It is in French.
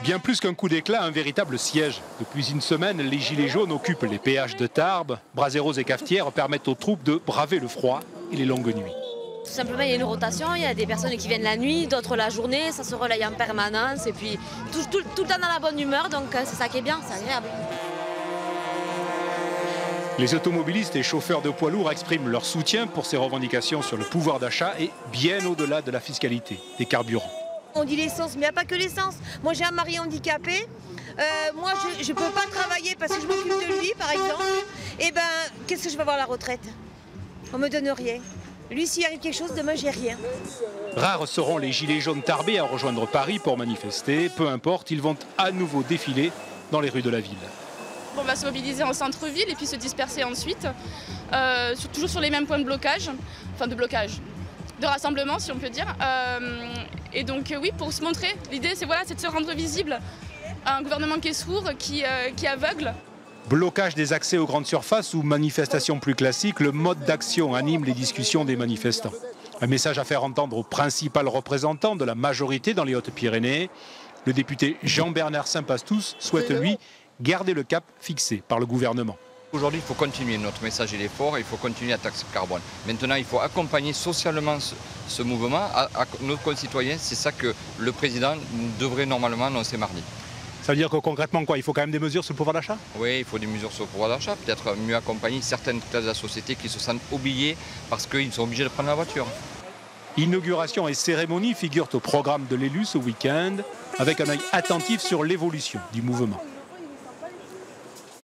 Bien plus qu'un coup d'éclat, un véritable siège. Depuis une semaine, les Gilets jaunes occupent les péages de Tarbes. Braseros et cafetières permettent aux troupes de braver le froid et les longues nuits. Tout simplement, il y a une rotation, il y a des personnes qui viennent la nuit, d'autres la journée, ça se relaye en permanence et puis tout le temps dans la bonne humeur, donc c'est ça qui est bien, c'est agréable. Les automobilistes et chauffeurs de poids lourds expriment leur soutien pour ces revendications sur le pouvoir d'achat et bien au-delà de la fiscalité des carburants. On dit l'essence, mais il n'y a pas que l'essence. Moi j'ai un mari handicapé, moi je ne peux pas travailler parce que je m'occupe de lui par exemple. Et ben qu'est-ce que je vais avoir à la retraite? On me donne rien. Lui s'il arrive quelque chose, demain j'ai rien. Rares seront les gilets jaunes tarbés à rejoindre Paris pour manifester. Peu importe, ils vont à nouveau défiler dans les rues de la ville. On va se mobiliser en centre-ville et puis se disperser ensuite, toujours sur les mêmes points de blocage, enfin de blocage, de rassemblement si on peut dire. Et donc oui, pour se montrer, l'idée c'est de se rendre visible à un gouvernement qui est sourd, qui est aveugle. Blocage des accès aux grandes surfaces ou manifestations plus classiques, le mode d'action anime les discussions des manifestants. Un message à faire entendre au principal représentant de la majorité dans les Hautes-Pyrénées. Le député Jean-Bernard Saint-Pastous souhaite, lui, garder le cap fixé par le gouvernement. Aujourd'hui, il faut continuer, notre message il est fort, il faut continuer la taxe carbone. Maintenant, il faut accompagner socialement ce mouvement à nos concitoyens. C'est ça que le président devrait normalement annoncer mardi. Ça veut dire que concrètement, quoi, il faut quand même des mesures sur le pouvoir d'achat? Oui, il faut des mesures sur le pouvoir d'achat, peut-être mieux accompagner certaines classes de la société qui se sentent oubliées parce qu'ils sont obligés de prendre la voiture. Inauguration et cérémonie figurent au programme de l'élu ce week-end, avec un œil attentif sur l'évolution du mouvement.